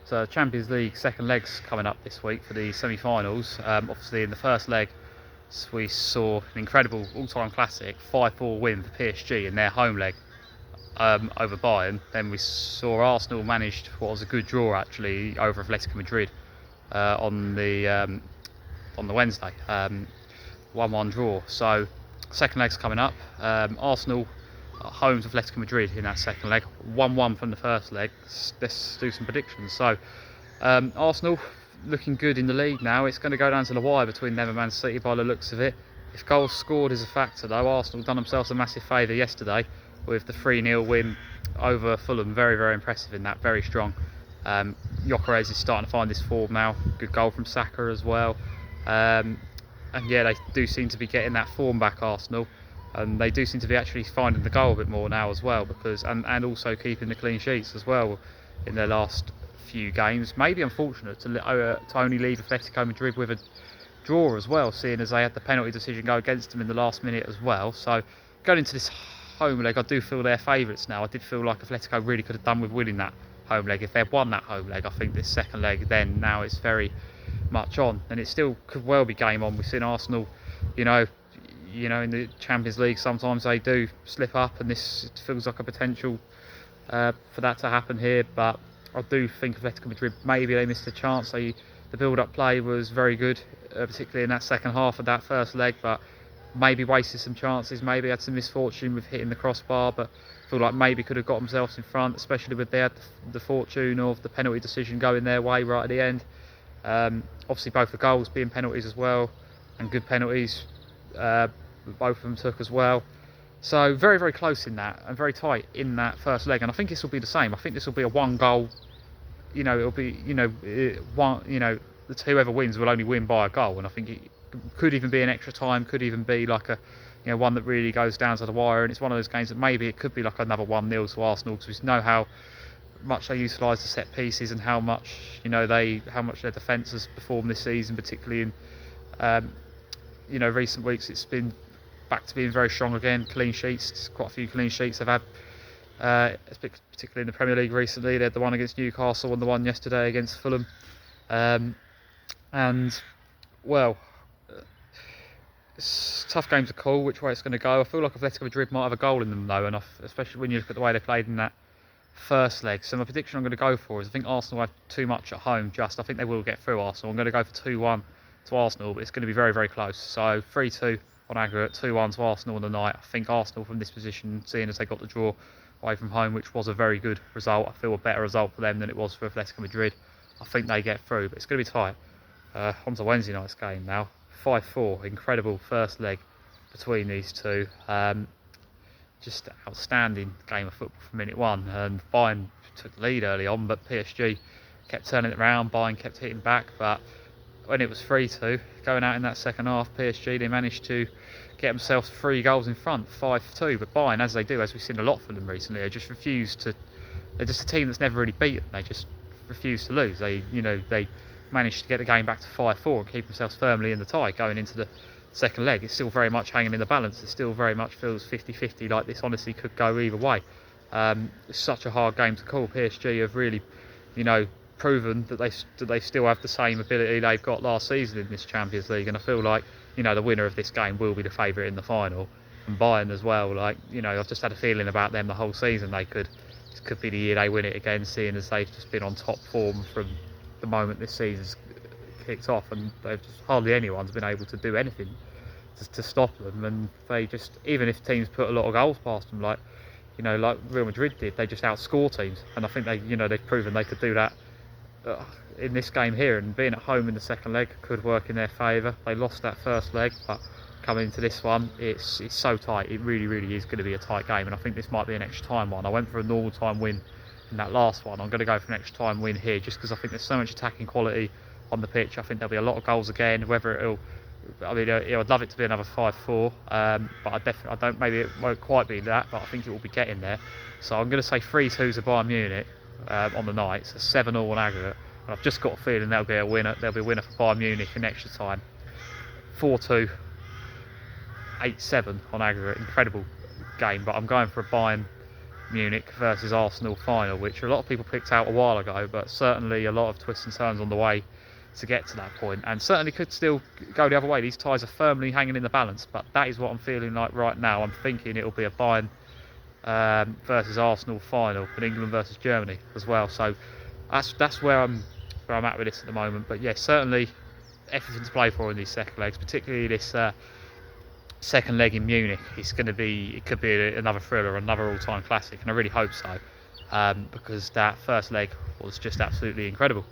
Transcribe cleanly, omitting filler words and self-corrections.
So Champions League second leg's coming up this week for the semi-finals. Obviously in the first leg we saw an incredible all-time classic 5-4 win for PSG in their home leg over Bayern. Then we saw Arsenal managed what was a good draw actually over Atletico Madrid on the Wednesday, 1-1 draw. So second leg's coming up. Arsenal home to Atletico Madrid in that second leg, 1-1 from the first leg. Let's do some predictions. So Arsenal looking good in the league now. It's going to go down to the wire between them and Man City by the looks of it. If goals scored is a factor though, Arsenal done themselves a massive favour yesterday with the 3-0 win over Fulham. Very, very impressive in that, very strong. Gyökeres is starting to find his form now. Good goal from Saka as well. And yeah, they do seem to be getting that form back, Arsenal. And they do seem to be actually finding the goal a bit more now as well, because and also keeping the clean sheets as well in their last few games. Maybe unfortunate to only leave Atletico Madrid with a draw as well, seeing as they had the penalty decision go against them in the last minute as well. So going into this home leg, I do feel they're favourites now. I did feel like Atletico really could have done with winning that home leg. If they'd won that home leg, I think this second leg then now it's very much on, and it still could well be game on. We've seen Arsenal, you know, in the Champions League sometimes they do slip up, and this feels like a potential for that to happen here. But I do think Atletico Madrid, maybe they missed a chance. The build-up play was very good, particularly in that second half of that first leg, but maybe wasted some chances, maybe had some misfortune with hitting the crossbar, but I feel like maybe could have got themselves in front, especially with they had the fortune of the penalty decision going their way right at the end. Obviously both the goals being penalties as well, and good penalties, both of them took as well. So very, very close in that, and very tight in that first leg, and I think this will be the same. I think this will be a one goal, it'll be, whoever wins will only win by a goal, and I think it could even be an extra time, could even be like a one that really goes down to the wire, and it's one of those games that maybe it could be like another 1-0 to Arsenal, because we know how much they utilise the set pieces and how much their defence has performed this season, particularly in recent weeks. It's been back to being very strong again. Clean sheets, quite a few clean sheets they've had, particularly in the Premier League recently. They had the one against Newcastle and the one yesterday against Fulham, and well, it's a tough game to call which way it's going to go. I feel like Atletico Madrid might have a goal in them though, and especially when you look at the way they played in that first leg. So my prediction I'm going to go for is I think Arsenal have too much at home. I think they will get through Arsenal. I'm going to go for 2-1 to Arsenal, but it's going to be very, very close. So 3-2 on aggregate, 2-1 to Arsenal on the night. I think Arsenal from this position, seeing as they got the draw away from home, which was a very good result, I feel a better result for them than it was for Atletico Madrid. I think they get through, but it's going to be tight. On to Wednesday night's game now. 5-4, incredible first leg between these two. Just outstanding game of football from minute one, and Bayern took the lead early on, but PSG kept turning it around. Bayern kept hitting back, but when it was 3-2 going out in that second half, PSG, they managed to get themselves 3 goals in front, 5-2. But Bayern, as they do, as we've seen a lot from them recently, they just refuse to. They're just a team that's never really beaten. They just refuse to lose. They managed to get the game back to 5-4 and keep themselves firmly in the tie going into the second leg. It's still very much hanging in the balance. It still very much feels 50-50, like this honestly could go either way. It's such a hard game to call. PSG have really, proven that they still have the same ability they've got last season in this Champions League, and I feel like the winner of this game will be the favourite in the final. And Bayern as well, I've just had a feeling about them the whole season. This could be the year they win it again, seeing as they've just been on top form from the moment this season's kicked off, and hardly anyone's been able to do anything to stop them. And they just, even if teams put a lot of goals past them, like Real Madrid did, they just outscore teams, and I think they've proven they could do that in this game here, and being at home in the second leg could work in their favour. They lost that first leg, but coming into this one, it's so tight. It really, really is going to be a tight game, and I think this might be an extra time one. I went for a normal time win in that last one. I'm going to go for an extra time win here, just because I think there's so much attacking quality on the pitch. I think there'll be a lot of goals again. Whether I'd love it to be another 5-4, but maybe it won't quite be that, but I think it will be getting there. So I'm going to say 3-2 to Bayern Munich on the night, so 7-all on aggregate. And I've just got a feeling there'll be a winner. There'll be a winner for Bayern Munich in extra time. 4-2, 8-7 on aggregate. Incredible game, but I'm going for a Bayern Munich versus Arsenal final, which a lot of people picked out a while ago, but certainly a lot of twists and turns on the way to get to that point, and certainly could still go the other way. These ties are firmly hanging in the balance, but that is what I'm feeling like right now. I'm thinking it'll be a Bayern versus Arsenal final, and England versus Germany as well. So that's where I'm at with this at the moment. But yeah, certainly everything to play for in these second legs, particularly this second leg in Munich. It could be another thriller, another all-time classic, and I really hope so, because that first leg was just absolutely incredible.